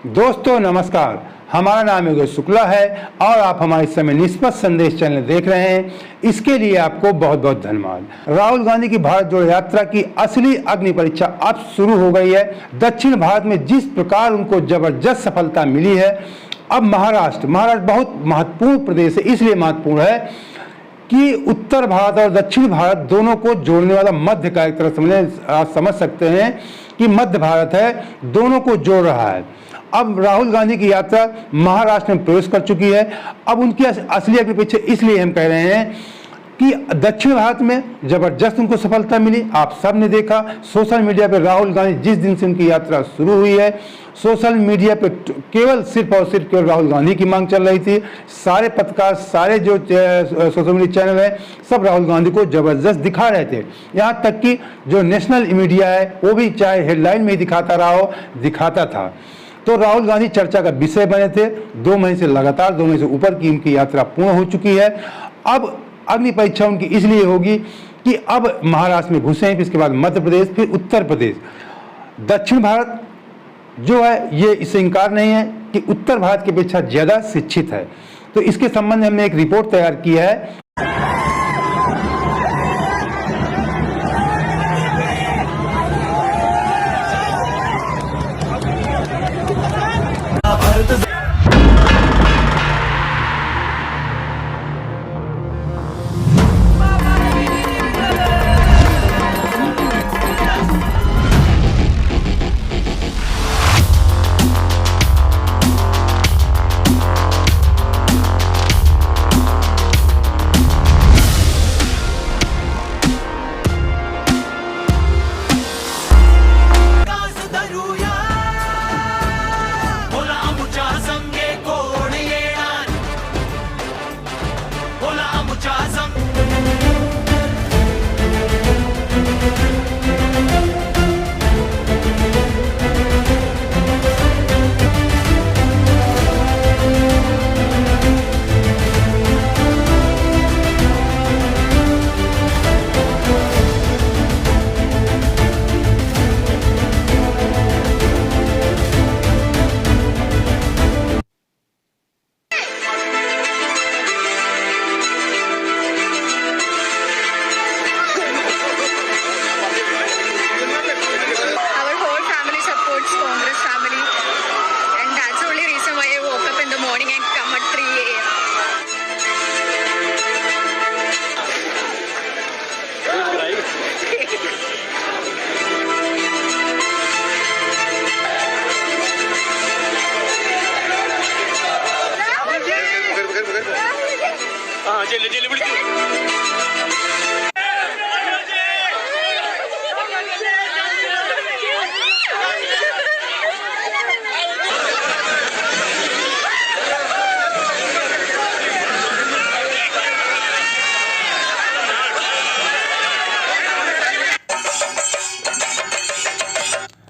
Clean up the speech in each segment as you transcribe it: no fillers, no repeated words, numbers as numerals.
दोस्तों नमस्कार, हमारा नाम योगेश शुक्ला है और आप हमारे इस समय निष्पक्ष संदेश चैनल देख रहे हैं। इसके लिए आपको बहुत बहुत धन्यवाद। राहुल गांधी की भारत जोड़ो यात्रा की असली अग्नि परीक्षा अब शुरू हो गई है। दक्षिण भारत में जिस प्रकार उनको जबरदस्त सफलता मिली है, अब महाराष्ट्र बहुत महत्वपूर्ण प्रदेश है। इसलिए महत्वपूर्ण है कि उत्तर भारत और दक्षिण भारत दोनों को जोड़ने वाला मध्य का एक तरह आप समझ सकते हैं कि मध्य भारत है, दोनों को जोड़ रहा है। अब राहुल गांधी की यात्रा महाराष्ट्र में प्रवेश कर चुकी है। अब उनकी असली अग्नि परीक्षा इसलिए हम कह रहे हैं कि दक्षिण भारत में जबरदस्त उनको सफलता मिली। आप सब ने देखा सोशल मीडिया पे राहुल गांधी जिस दिन से उनकी यात्रा शुरू हुई है, सोशल मीडिया पे सिर्फ और सिर्फ राहुल गांधी की मांग चल रही थी। सारे पत्रकार, सारे जो सोशल मीडिया चैनल है, सब राहुल गांधी को जबरदस्त दिखा रहे थे। यहाँ तक कि जो नेशनल मीडिया है वो भी चाहे हेडलाइन में ही दिखाता रहा हो, दिखाता था। तो राहुल गांधी चर्चा का विषय बने थे। 2 महीने से लगातार 2 महीने से ऊपर की उनकी यात्रा पूर्ण हो चुकी है। अब अग्नि परीक्षा उनकी इसलिए होगी कि अब महाराष्ट्र में घुसे हैं, फिर इसके बाद मध्य प्रदेश, फिर उत्तर प्रदेश। दक्षिण भारत जो है ये इससे इनकार नहीं है कि उत्तर भारत की अपेक्षा ज्यादा शिक्षित है। तो इसके संबंध में हमने एक रिपोर्ट तैयार की है।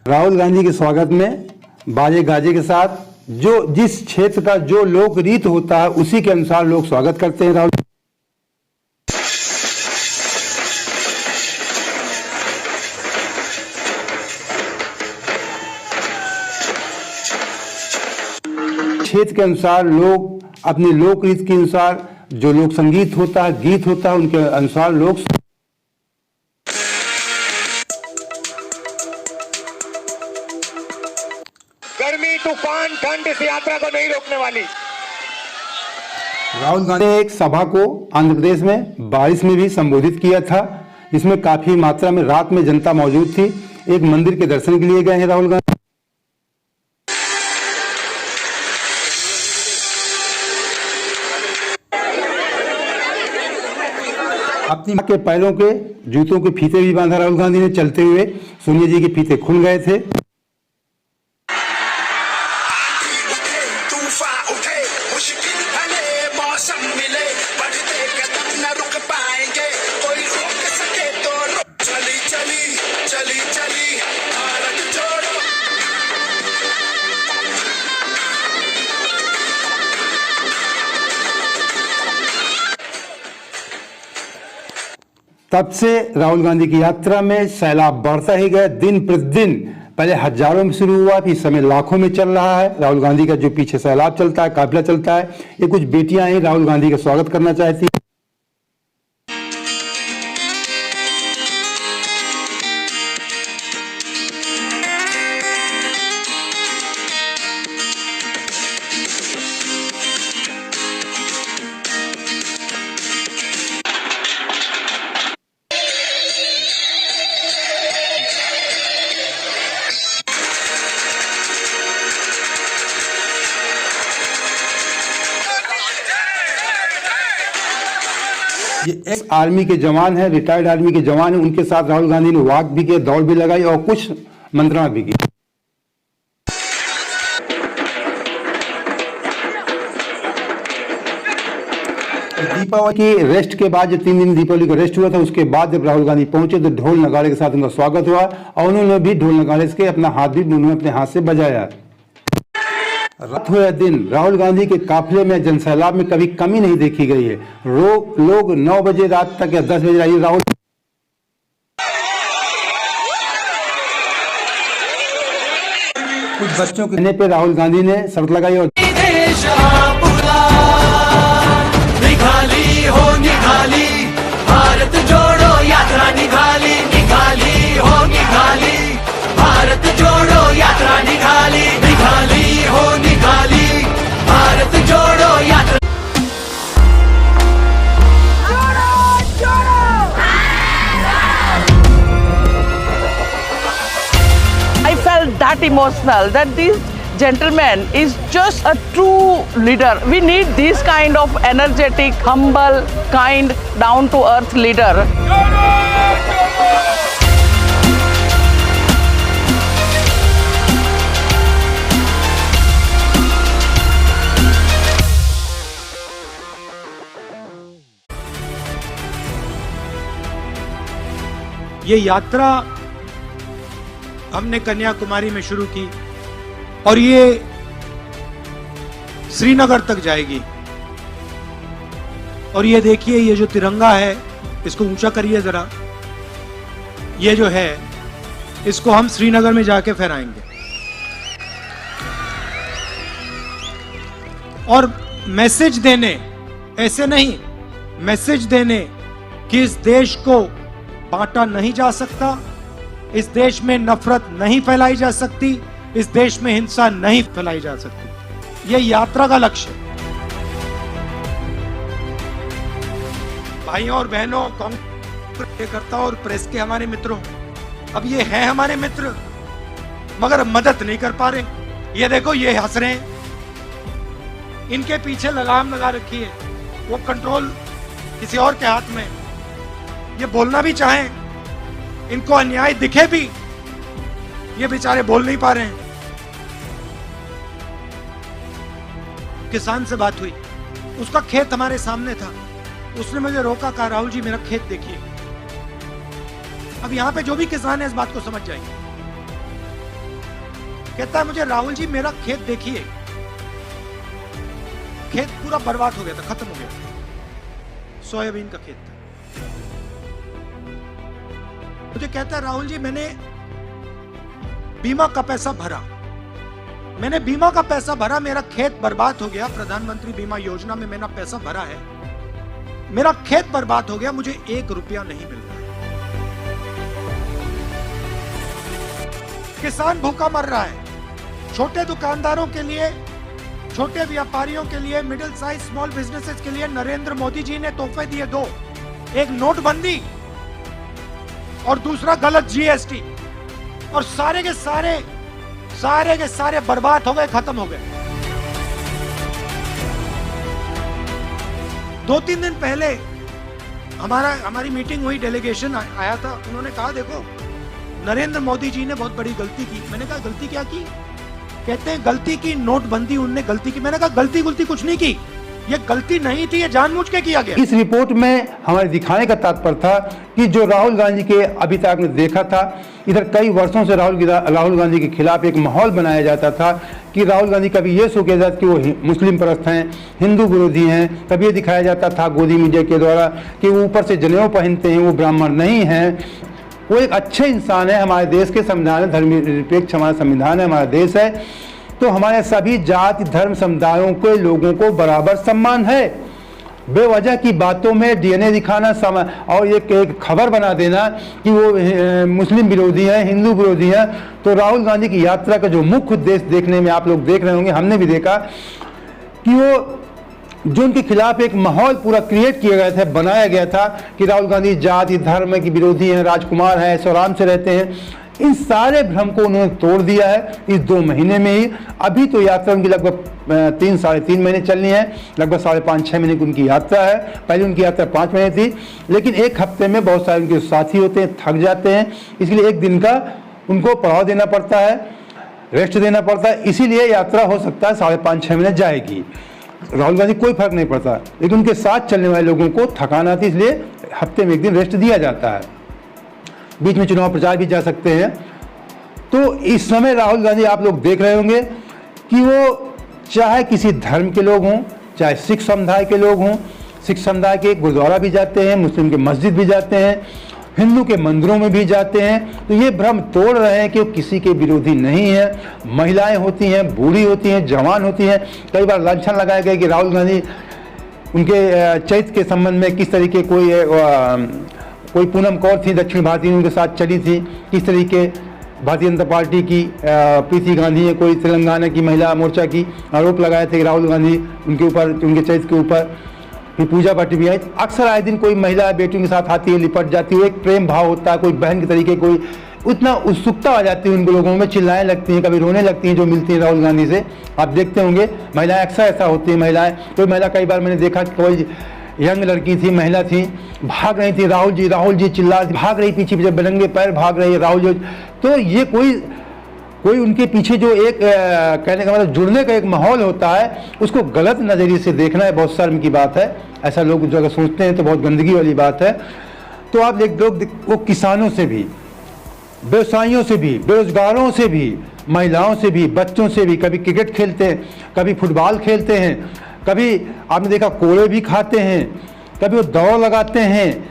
राहुल गांधी के स्वागत में बाजे गाजे के साथ जिस क्षेत्र का जो लोक रीत होता है उसी के अनुसार लोग स्वागत करते हैं राहुल। क्षेत्र के अनुसार लोग अपनी लोक रीत के अनुसार जो लोक संगीत होता है, गीत होता है, उनके अनुसार लोग गर्मी, तूफान, ठंड इस यात्रा को नहीं रोकने वाली। राहुल गांधी ने एक सभा को आंध्र प्रदेश में बारिश में भी संबोधित किया था। इसमें काफी मात्रा में रात में जनता मौजूद थी। एक मंदिर के दर्शन के लिए गए हैं राहुल गांधी। अपनी मां के पैरों के जूतों के फीते भी बांधा राहुल गांधी ने चलते हुए। सोनिया जी के फीते खुल गए थे। तब से राहुल गांधी की यात्रा में सैलाब बढ़ता ही गया। दिन प्रतिदिन पहले हजारों में शुरू हुआ, फिर इस समय लाखों में चल रहा है। राहुल गांधी का जो पीछे सैलाब चलता है, काफिला चलता है, ये कुछ बेटियां हैं राहुल गांधी का स्वागत करना चाहती हैं। ये एक्स आर्मी के जवान हैं, रिटायर्ड आर्मी के जवान हैं, उनके साथ राहुल गांधी ने वॉक भी किया, दौड़ भी लगाई और कुछ मंत्रणा भी की। दीपावली के रेस्ट के बाद, जब 3 दिन दीपावली का रेस्ट हुआ था, उसके बाद जब राहुल गांधी पहुंचे तो ढोल नगाड़े के साथ उनका स्वागत हुआ और उन्होंने भी ढोल नगाड़े के अपना हाथ भी उन्होंने अपने हाथ से बजाया। रात हो या दिन, राहुल गांधी के काफिले में, जनसैलाब में कभी कमी नहीं देखी गई है। लोग 9 बजे रात तक या 10 बजे आई राहुल कुछ बच्चों के कहने पे राहुल गांधी ने शर्त लगाई और निघाली भारत जोड़ो यात्रा, निघाली हो निघाली भारत जोड़ो यात्रा, निघाली हो निघाली भारत जोड़ो यात्रा। I felt that emotional that this gentleman is just a true leader. We need this kind of energetic, humble, kind, down-to-earth leader. ये यात्रा हमने कन्याकुमारी में शुरू की और ये श्रीनगर तक जाएगी। और ये देखिए, ये जो तिरंगा है, इसको ऊंचा करिए जरा। ये जो है, इसको हम श्रीनगर में जाके फहराएंगे। और मैसेज देने, ऐसे नहीं, मैसेज देने कि इस देश को बांटा नहीं जा सकता, इस देश में नफरत नहीं फैलाई जा सकती, इस देश में हिंसा नहीं फैलाई जा सकती। यह यात्रा का लक्ष्य है। भाइयों और बहनों, कार्यकर्ताओं और प्रेस के हमारे मित्रों, अब ये हैं हमारे मित्र मगर मदद नहीं कर पा रहे। ये देखो, ये हंस रहे हैं, इनके पीछे लगाम लगा रखी है, वो कंट्रोल किसी और के हाथ में। ये बोलना भी चाहें, इनको अन्याय दिखे भी, ये बेचारे बोल नहीं पा रहे हैं। किसान से बात हुई, उसका खेत हमारे सामने था, उसने मुझे रोका, कहा राहुल जी मेरा खेत देखिए। अब यहां पे जो भी किसान है इस बात को समझ जाएंगे। कहता है मुझे राहुल जी मेरा खेत देखिए। खेत पूरा बर्बाद हो गया था, खत्म हो गया था, सोयाबीन का खेत था। मुझे कहता है राहुल जी मैंने बीमा का पैसा भरा, मैंने बीमा का पैसा भरा, मेरा खेत बर्बाद हो गया। प्रधानमंत्री बीमा योजना में मैंने पैसा भरा है, मेरा खेत बर्बाद हो गया, मुझे 1 रुपया नहीं मिल रहा है। किसान भूखा मर रहा है। छोटे दुकानदारों के लिए, छोटे व्यापारियों के लिए, मिडिल साइज स्मॉल बिजनेसेस के लिए नरेंद्र मोदी जी ने तोहफे दिए 2, एक नोटबंदी और दूसरा गलत जीएसटी, और सारे के सारे बर्बाद हो गए, खत्म हो गए। 2-3 दिन पहले हमारी मीटिंग हुई, डेलीगेशन आया था, उन्होंने कहा देखो नरेंद्र मोदी जी ने बहुत बड़ी गलती की। मैंने कहा गलती क्या की? कहते हैं गलती की नोटबंदी, उनने गलती की। मैंने कहा गलती कुछ नहीं की, ये गलती नहीं थी, ये जानबूझ के किया गया। इस रिपोर्ट में हमारे दिखाने का तात्पर्य था कि जो राहुल गांधी के अभी तक आपने देखा था, इधर कई वर्षों से राहुल गांधी के खिलाफ एक माहौल बनाया जाता था कि राहुल गांधी कभी ये शो किया जाता कि वो मुस्लिम परस्त हैं, हिंदू विरोधी हैं। कभी ये दिखाया जाता था गोदी मीडिया के द्वारा कि वो ऊपर से जनेऊ पहनते हैं, वो ब्राह्मण नहीं हैं। वो एक अच्छे इंसान है। हमारे देश के संविधान है, धर्मनिरपेक्ष हमारा संविधान है, हमारा देश है, तो हमारे सभी जाति धर्म समुदायों के लोगों को बराबर सम्मान है। बेवजह की बातों में डीएनए दिखाना और ये एक खबर बना देना कि वो मुस्लिम विरोधी हैं, हिंदू विरोधी हैं, तो राहुल गांधी की यात्रा का जो मुख्य उद्देश्य देखने में आप लोग देख रहे होंगे, हमने भी देखा कि वो जो उनके खिलाफ एक माहौल पूरा क्रिएट किया गया था, बनाया गया था कि राहुल गांधी जाति धर्म के विरोधी हैं, राजकुमार हैं, ऐसे आराम से रहते हैं, इन सारे भ्रम को उन्होंने तोड़ दिया है इस 2 महीने में ही। अभी तो यात्रा उनकी लगभग 3 साढ़े 3 महीने चलनी है, लगभग 5.5-6 महीने की उनकी यात्रा है। पहले उनकी यात्रा 5 महीने थी, लेकिन एक हफ्ते में बहुत सारे उनके साथी होते हैं, थक जाते हैं, इसलिए एक दिन का उनको पड़ाव देना पड़ता है, रेस्ट देना पड़ता है, इसीलिए यात्रा हो सकता है 5.5-6 महीने जाएगी। राहुल गांधी कोई फर्क नहीं पड़ता, लेकिन उनके साथ चलने वाले लोगों को थकान आती है, इसलिए हफ्ते में एक दिन रेस्ट दिया जाता है। बीच में चुनाव प्रचार भी जा सकते हैं। तो इस समय राहुल गांधी आप लोग देख रहे होंगे कि वो चाहे किसी धर्म के लोग हों, चाहे सिख समुदाय के लोग हों, सिख समुदाय के गुरुद्वारा भी जाते हैं, मुस्लिम के मस्जिद भी जाते हैं, हिंदू के मंदिरों में भी जाते हैं, तो ये भ्रम तोड़ रहे हैं कि वो किसी के विरोधी नहीं है। महिलाएं होती हैं, बूढ़ी होती हैं, जवान होती हैं। कई बार लांछन लगाया गया कि राहुल गांधी उनके चरित्र के संबंध में किस तरीके कोई पूनम कौर थी, दक्षिण भारतीय उनके साथ चली थी, किस तरीके भारतीय जनता पार्टी की प्रीति गांधी है, कोई तेलंगाना की महिला मोर्चा की आरोप लगाए थे कि राहुल गांधी उनके ऊपर, उनके चरित्र के ऊपर। फिर पूजा भट्ट भी आई। अक्सर आए दिन कोई महिला बेटियों के साथ आती है, लिपट जाती है, एक प्रेम भाव होता है, कोई बहन के तरीके, कोई उतना उत्सुकता आ जाती है उन लोगों में, चिल्लाने लगती हैं, कभी रोने लगती हैं जो मिलती हैं राहुल गांधी से। आप देखते होंगे महिलाएं अक्सर ऐसा होती हैं। महिलाएं, कोई महिला कई बार मैंने देखा कि कोई यंग लड़की थी, महिला थी, भाग रही थी, राहुल जी चिल्ला रही, भाग रही पीछे पीछे, बेलंगे पैर भाग रही है राहुल जी। तो ये कोई उनके पीछे जो एक कहने का मतलब जुड़ने का एक माहौल होता है, उसको गलत नज़रिए से देखना है बहुत शर्म की बात है। ऐसा लोग जो अगर सोचते हैं तो बहुत गंदगी वाली बात है। तो आप लोग वो किसानों से भी, व्यवसायियों से भी, बेरोजगारों से भी, महिलाओं से भी, बच्चों से भी, कभी क्रिकेट खेलते हैं, कभी फुटबॉल खेलते हैं, कभी आपने देखा कोड़े भी खाते हैं, कभी वो दौड़ लगाते हैं।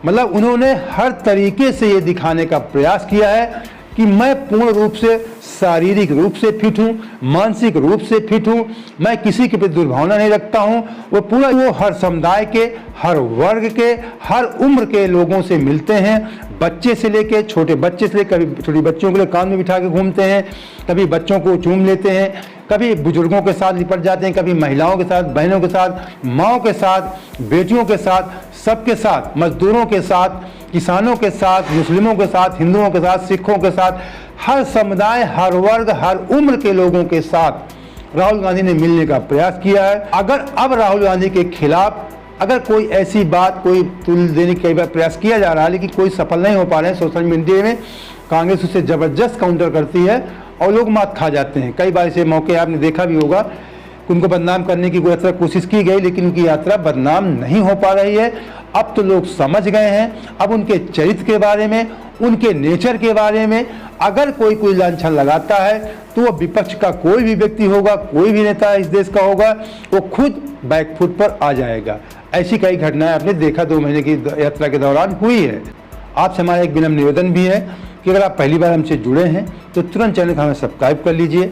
मतलब उन्होंने हर तरीके से ये दिखाने का प्रयास किया है कि मैं पूर्ण रूप से शारीरिक रूप से फिट हूँ, मानसिक रूप से फिट हूँ, मैं किसी के प्रति दुर्भावना नहीं रखता हूँ। वो हर समुदाय के, हर वर्ग के, हर उम्र के लोगों से मिलते हैं, बच्चे से लेके, छोटे बच्चे से लेकर, कभी छोटी बच्चियों को ले कान में बिठा के घूमते हैं, कभी बच्चों को चूम लेते हैं, कभी बुजुर्गों के साथ लिपट जाते हैं, कभी महिलाओं के साथ, बहनों के साथ, माँओं के साथ, बेटियों के साथ, सबके साथ, मजदूरों के साथ, किसानों के साथ, मुस्लिमों के साथ, हिंदुओं के साथ, सिखों के साथ, हर समुदाय, हर वर्ग, हर उम्र के लोगों के साथ राहुल गांधी ने मिलने का प्रयास किया है। अगर अब राहुल गांधी के खिलाफ अगर कोई ऐसी बात, कोई तुल देने का कई बार प्रयास किया जा रहा है, लेकिन कोई सफल नहीं हो पा रहे हैं। सोशल मीडिया में कांग्रेस उसे जबरदस्त काउंटर करती है और लोग मात खा जाते हैं। कई बार ऐसे मौके आपने देखा भी होगा, उनको बदनाम करने की कोशिश की गई, लेकिन उनकी यात्रा बदनाम नहीं हो पा रही है। अब तो लोग समझ गए हैं, अब उनके चरित्र के बारे में, उनके नेचर के बारे में अगर कोई लांछन लगाता है तो वो विपक्ष का कोई भी व्यक्ति होगा, कोई भी नेता इस देश का होगा, वो खुद बैकफुट पर आ जाएगा। ऐसी कई घटनाएं आपने देखा 2 महीने की यात्रा के दौरान हुई है। आपसे हमारा एक विनम्र निवेदन भी है कि अगर आप पहली बार हमसे जुड़े हैं तो तुरंत चैनल को हमें सब्सक्राइब कर लीजिए,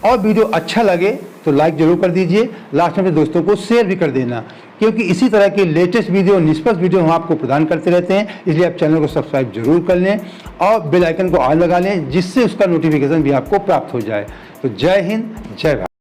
और वीडियो अच्छा लगे तो लाइक जरूर कर दीजिए। लास्ट में अपने दोस्तों को शेयर भी कर देना, क्योंकि इसी तरह के लेटेस्ट वीडियो, निष्पक्ष वीडियो हम आपको प्रदान करते रहते हैं। इसलिए आप चैनल को सब्सक्राइब जरूर कर लें और बेल आइकन को ऑन लगा लें, जिससे उसका नोटिफिकेशन भी आपको प्राप्त हो जाए। तो जय हिंद, जय भारत।